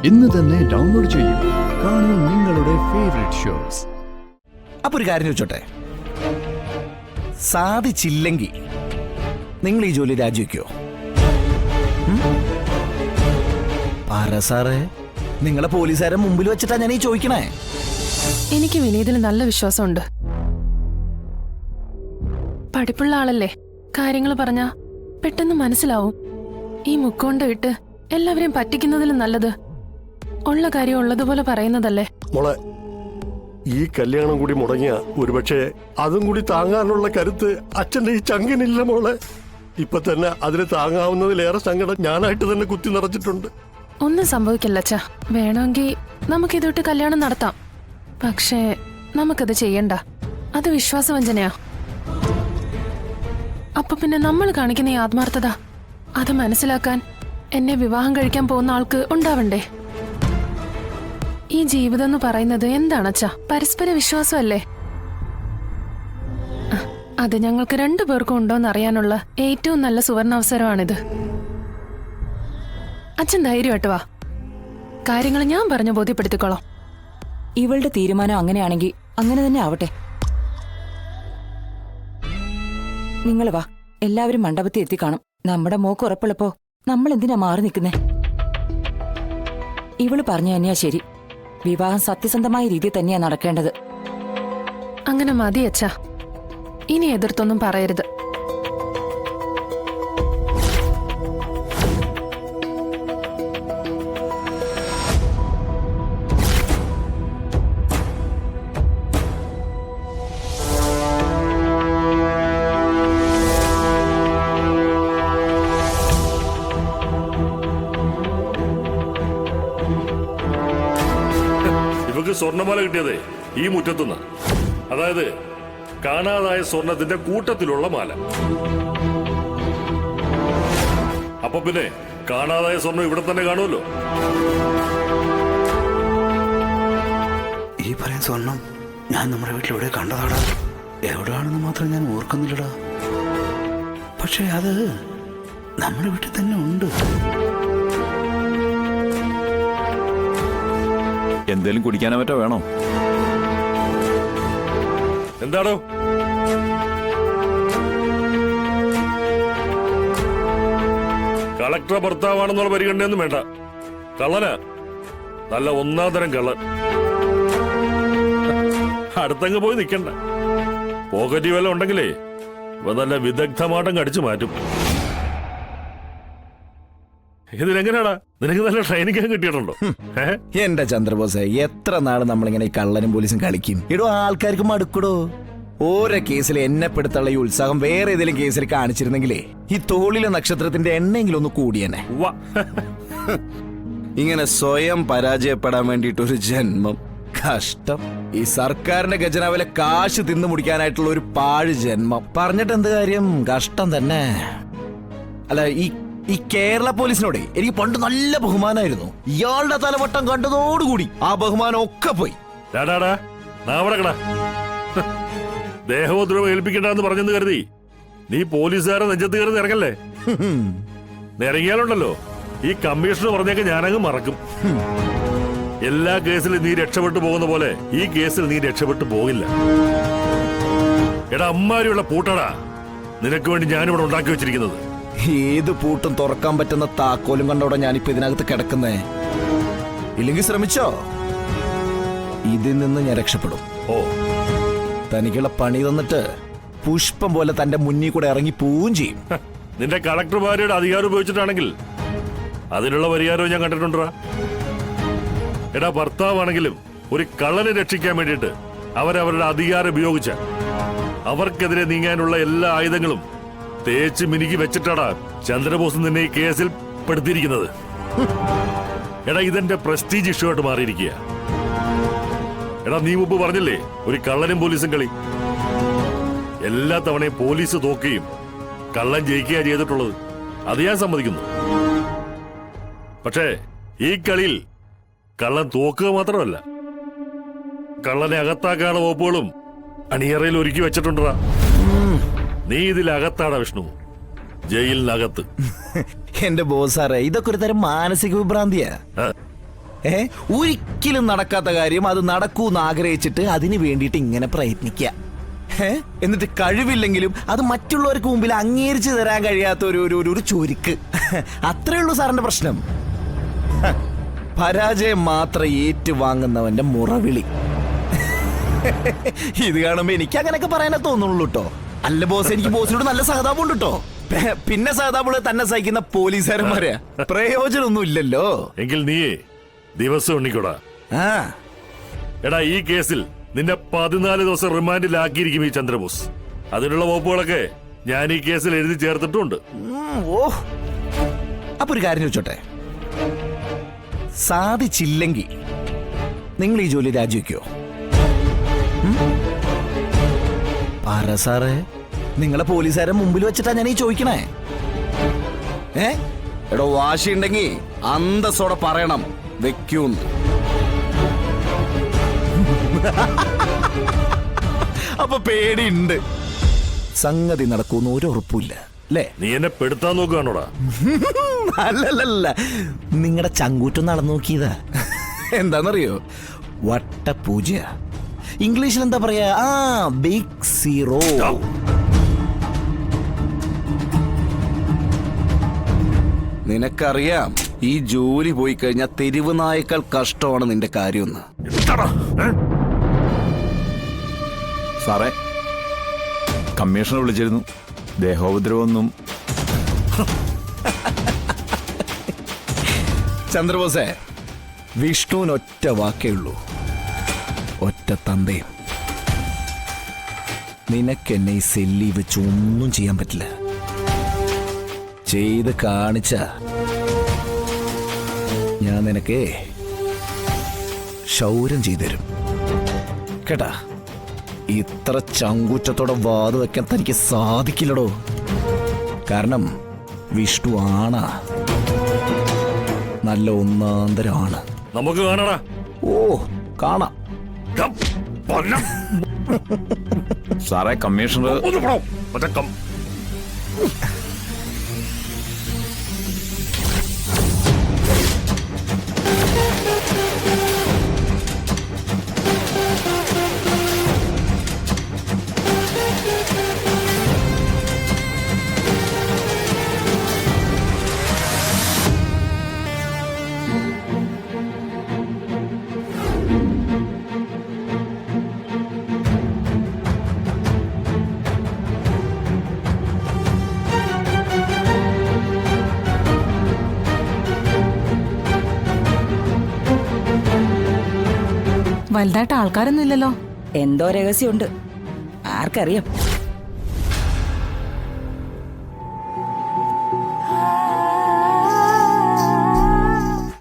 ഇന്ന് തന്നെ ഡൗൺലോഡ് ചെയ്യൂ. കാണൂ നിങ്ങളുടെ ഫേവറേറ്റ് ഷോസ്. അപ്പൊ ഒരു കാര്യം ചോദിച്ചോട്ടെ, സാധിച്ചില്ലെങ്കിൽ നിങ്ങൾ ഈ ജോലി രാജിവെക്കോ? പറ സാറേ, നിങ്ങളെ പോലീസുകാരെ മുമ്പിൽ വെച്ചിട്ടാ ഞാൻ ഈ ചോദിക്കണേ. എനിക്ക് വിനീതിൽ നല്ല വിശ്വാസമുണ്ട്. പഠിപ്പുള്ള ആളല്ലേ, കാര്യങ്ങൾ പറഞ്ഞാ പെട്ടെന്ന് മനസ്സിലാവും. ഈ മുക്കോണ്ട് ഇട്ട് എല്ലാവരെയും പറ്റിക്കുന്നതിലും നല്ലത് ഉള്ള കാര്യം ഉള്ളതുപോലെ പറയുന്നതല്ലേ. മോളെ, ഈ കല്യാണം കൂടി മുടങ്ങിയ ഒരുപക്ഷെ അതും കൂടി താങ്ങാനുള്ള കരുത്ത് അച്ഛന്റെ ഈ ചങ്കിനില്ല മോളെ. ഇപ്പൊ തന്നെ അതിന് താങ്ങാവുന്നതിലേറെ സങ്കടം ഞാനായിട്ട് തന്നെ കുത്തി നിറച്ചിട്ടുണ്ട്. ഒന്നും സംഭവിക്കില്ല അച്ഛാ. വേണമെങ്കിൽ നമുക്കിതൊട്ട് കല്യാണം നടത്താം. പക്ഷേ നമുക്കത് ചെയ്യണ്ട. അത് വിശ്വാസവഞ്ചനയാ. അപ്പൊ പിന്നെ നമ്മൾ കാണിക്കുന്ന ഈ ആത്മാർത്ഥത അത് മനസ്സിലാക്കാൻ എന്നെ വിവാഹം കഴിക്കാൻ പോകുന്ന ആൾക്ക് ഉണ്ടാവണ്ടേ? ഈ ജീവിതം എന്ന് പറയുന്നത് എന്താണച്ചാ? പരസ്പര വിശ്വാസമല്ലേ? അത് ഞങ്ങൾക്ക് രണ്ടുപേർക്കും ഉണ്ടോന്ന് അറിയാനുള്ള ഏറ്റവും നല്ല സുവർണാവസരമാണിത്. അച്ഛൻ ധൈര്യമായിട്ട് വാ, കാര്യങ്ങൾ ഞാൻ പറഞ്ഞു ബോധ്യപ്പെടുത്തിക്കോളാം. ഇവളുടെ തീരുമാനം അങ്ങനെയാണെങ്കിൽ അങ്ങനെ തന്നെ ആവട്ടെ. നിങ്ങൾ വാ, എല്ലാവരും മണ്ഡപത്തിൽ എത്തിക്കാണും. നമ്മുടെ മോക്ക് ഉറപ്പുള്ളപ്പോ നമ്മൾ എന്തിനാ മാറി നിൽക്കുന്നേ? ഇവള് പറഞ്ഞു തന്നെയാ ശരി. വിവാഹം സത്യസന്ധമായ രീതിയിൽ തന്നെയാ നടക്കേണ്ടത്. അങ്ങനെ മതി അച്ഛാ, ഇനി എതിർത്തൊന്നും പറയരുത്. സ്വർണ്ണമാല കിട്ടിയതേ ഈ മുറ്റത്തുനിന്ന്. അതായത് കാണാതായ സ്വർണത്തിന്റെ കൂട്ടത്തിലുള്ള മാല. അപ്പൊ പിന്നെ കാണാതായ സ്വർണം ഇവിടെ തന്നെ കാണുമല്ലോ. ഈ പറയുന്ന സ്വർണം ഞാൻ നമ്മുടെ വീട്ടിലെവിടെ കണ്ടതാടാ. എവിടെയാണെന്ന് മാത്രം ഞാൻ ഓർക്കുന്നില്ലടാ. പക്ഷെ അത് നമ്മുടെ വീട്ടിൽ തന്നെ ഉണ്ട്. എന്തേലും കുടിക്കാനോ മറ്റോ വേണോ? എന്താണോ? കളക്ടർ ഭർത്താവാണെന്നുള്ള പരിഗണനയൊന്നും വേണ്ട. കള്ളനാ, നല്ല ഒന്നാം തരം കള്ളൻ. അടുത്തങ്ങ് പോയി നിൽക്കണ്ട. പോക്കറ്റി വല്ല ഉണ്ടെങ്കിലേ ഇവ നല്ല വിദഗ്ധമാട്ടം കടിച്ചു മാറ്റും. ഇതിനെങ്ങനെയാടാ, നിനക്ക് നല്ല ട്രെയിനിങ് കിട്ടിയിട്ടുണ്ടോ? എന്റെ ചന്ദ്രബോസെ, എത്ര നാള് നമ്മളിങ്ങനെ ഈ കള്ളനും പോലീസും കളിക്കും? ഇടോ, ആൾക്കാർക്ക് മടുക്കടോ. ഓരോ കേസിൽ എന്നെ പെടുത്തുള്ള ഈ ഉത്സാഹം വേറെ ഏതെങ്കിലും കേസിൽ കാണിച്ചിരുന്നെങ്കിലേ ഈ തോളിലെ നക്ഷത്രത്തിന്റെ എണ്ണെങ്കിലും ഒന്ന് കൂടിയനെ. ഇങ്ങനെ സ്വയം പരാജയപ്പെടാൻ വേണ്ടിയിട്ട് ഒരു ജന്മം. കഷ്ടം. ഈ സർക്കാരിന്റെ ഖജനാവിലെ കാശ് തിന്നു മുടിക്കാനായിട്ടുള്ള ഒരു പാഴ് ജന്മം. പറഞ്ഞിട്ട് എന്ത് കാര്യം? കഷ്ടം തന്നെ. അല്ല, ഈ കേരള പോലീസിനോടെ എനിക്ക് പണ്ട് നല്ല ബഹുമാനമായിരുന്നു. ഇയാളുടെ തലവട്ടം കണ്ടതോടുകൂടി ആ ബഹുമാനം ഒക്കെ പോയി. ദേഹോദ്രവം ഏൽപ്പിക്കണ്ടെന്ന് പറഞ്ഞെന്ന് കരുതി നീ പോലീസുകാരെ നെഞ്ചത്ത് കയറി ഇറങ്ങല്ലേ. ഇറങ്ങിയാലുണ്ടല്ലോ ഈ കമ്മീഷണർ പറഞ്ഞൊക്കെ ഞാനങ്ങ് മറക്കും. എല്ലാ കേസിലും നീ രക്ഷപ്പെട്ടു പോകുന്ന പോലെ ഈ കേസിൽ നീ രക്ഷപ്പെട്ടു പോകില്ല. എടാ, അമ്മാരിയുള്ള പൂട്ടടാ നിനക്ക് വേണ്ടി ഞാനിവിടെ ഉണ്ടാക്കി വെച്ചിരിക്കുന്നത്. ഏത് പൂട്ടും തുറക്കാൻ പറ്റുന്ന താക്കോലും കണ്ടോടെ ഞാനിപ്പോ ഇതിനകത്ത് കിടക്കുന്നേ. ഇല്ലെങ്കിൽ ശ്രമിച്ചോ, ഇതിൽ നിന്ന് ഞാൻ രക്ഷപ്പെടും. ഓ, തനിക്കുള്ള പണി തന്നിട്ട് പുഷ്പം പോലെ തന്റെ മുന്നിൽ കൂടെ ഇറങ്ങി പോവുകയും ചെയ്യും. നിന്റെ കളക്ടർ ഭാര്യയുടെ അധികാരം ഉപയോഗിച്ചിട്ടാണെങ്കിൽ അതിനുള്ള പരിഹാരവും ഞാൻ കണ്ടിട്ടുണ്ടാ. എടാ, ഭർത്താവാണെങ്കിലും ഒരു കള്ളനെ രക്ഷിക്കാൻ വേണ്ടിയിട്ട് അവരവരുടെ അധികാരം ഉപയോഗിച്ച അവർക്കെതിരെ നീങ്ങാനുള്ള എല്ലാ ആയുധങ്ങളും തേച്ച് മിനുക്കി വെച്ചിട്ടാടാ ചന്ദ്രബോസ് നിന്നെ ഈ കേസിൽ പെടുത്തിയിരിക്കുന്നത്. എടാ, ഇതെന്റെ പ്രസ്റ്റീജ് ഇഷ്യൂ ആയിട്ട് മാറിയിരിക്കുക. എടാ, നീ മുമ്പ് പറഞ്ഞില്ലേ ഒരു കള്ളനും പോലീസും കളി. എല്ലാ തവണയും പോലീസ് തോക്കുകയും കള്ളൻ ജയിക്കുക ചെയ്തിട്ടുള്ളത്. അത് ഞാൻ സമ്മതിക്കുന്നു. പക്ഷേ ഈ കളിയിൽ കള്ളൻ തോക്കുക മാത്രമല്ല, കള്ളനെ അകത്താക്കാനുള്ള വകുപ്പുകളും അണിയറയിൽ ഒരുക്കി വെച്ചിട്ടുണ്ടാ. നീ ഇതിലകത്താടാ വിഷ്ണു, ജയിലിനകത്ത്. എന്റെ ബോസാറേ, ഇതൊക്കെ ഒരു തരം മാനസിക വിഭ്രാന്തിയാ. ഒരിക്കലും നടക്കാത്ത കാര്യം അത് നടക്കൂന്ന് ആഗ്രഹിച്ചിട്ട് അതിന് വേണ്ടിയിട്ട് ഇങ്ങനെ പ്രയത്നിക്കുക. എന്നിട്ട് കഴിവില്ലെങ്കിലും അത് മറ്റുള്ളവർക്ക് മുമ്പിൽ അംഗീകരിച്ചു തരാൻ കഴിയാത്ത ഒരു ചൊരുക്ക്. അത്രേ ഉള്ളൂ സാറിന്റെ പ്രശ്നം. പരാജയം മാത്രം ഏറ്റുവാങ്ങുന്നവന്റെ മുറവിളി. ഇത് കാണുമ്പോ എനിക്ക് അങ്ങനെയൊക്കെ പറയാനേ തോന്നുള്ളൂ കേട്ടോ. അല്ല ബോസ്, എനിക്ക് ബോസിനോട് നല്ല സഹതാപം ഉണ്ട് കേട്ടോ. പിന്നെ സഹതാപുള്ള തന്നെ സഹിക്കുന്ന പോലീസുകാരന്മാരെ പ്രയോജനമൊന്നും ഇല്ലല്ലോ. എങ്കിൽ നീ ദിവസം ഉണ്ണിക്കൂടാ. എടാ, ഈ കേസിൽ നിന്നെ 14 ദിവസം റിമാൻഡിലാക്കിയിരിക്കും ഈ ചന്ദ്രബോസ്. അതിനുള്ള വകുപ്പുകളൊക്കെ ഞാൻ ഈ കേസിൽ എഴുതി ചേർത്തിട്ടുണ്ട്. ഓ, അപ്പൊ ഒരു കാര്യം ചോദിച്ചോട്ടെ, സാധിച്ചില്ലെങ്കിൽ നിങ്ങൾ ഈ ജോലി രാജിവെക്കോ? പറ സാറേ, നിങ്ങളെ പോലീസുകാരെ മുമ്പിൽ വെച്ചിട്ടാ ഞാൻ ഈ ചോദിക്കണേ. എടോ, വാശിയുണ്ടെങ്കിൽ അന്തസ്സോടെ പറയണം വെക്കൂന്ന്. അപ്പൊ പേടിയുണ്ട്, സംഗതി നടക്കൂന്ന് ഒരു ഉറപ്പില്ല അല്ലേ? നീ എന്നെ പെടുത്താൻ നോക്കുകയാണോടാ? അല്ലല്ല, നിങ്ങളുടെ ചങ്കൂറ്റം നടന്നു നോക്കിയതാ. എന്താന്നറിയോ, വട്ടപൂജ. ഇംഗ്ലീഷിൽ എന്താ പറയാ? Big zero. നിനക്കറിയാം ഈ ജോലി പോയി കഴിഞ്ഞാൽ തെരുവ് നായേക്കാൾ കഷ്ടമാണ് നിന്റെ കാര്യമെന്ന്. സാറേ, കമ്മീഷണർ വിളിച്ചിരുന്നു. ദേഹോപദ്രവമൊന്നും. ചന്ദ്രബോസേ, വിഷ്ണുവിന് ഒറ്റ വാക്കേ ഉള്ളൂ, ഒറ്റ തന്തയും. നിനക്കെന്നെ ഈ സെല്ലി വെച്ച് ഒന്നും ചെയ്യാൻ പറ്റില്ല. ചെയ്ത് കാണിച്ച ഞാൻ നിനക്ക് ശൗര്യം ചെയ്തുതരും കേട്ടാ. ഇത്ര ചങ്കൂറ്റത്തോടെ വാത് വെക്കാൻ തനിക്ക് സാധിക്കില്ലടോ. കാരണം വിഷ്ണു ആണാ, നല്ല ഒന്നാന്തരമാണ്. നമുക്ക് കാണാടാ. ഓ, കാണാം. സാറേ, കമ്മീഷണർ വലുതായിട്ട് ആൾക്കാരൊന്നും ഇല്ലല്ലോ. എന്തോ രഹസ്യമുണ്ട്, ആർക്കറിയാം.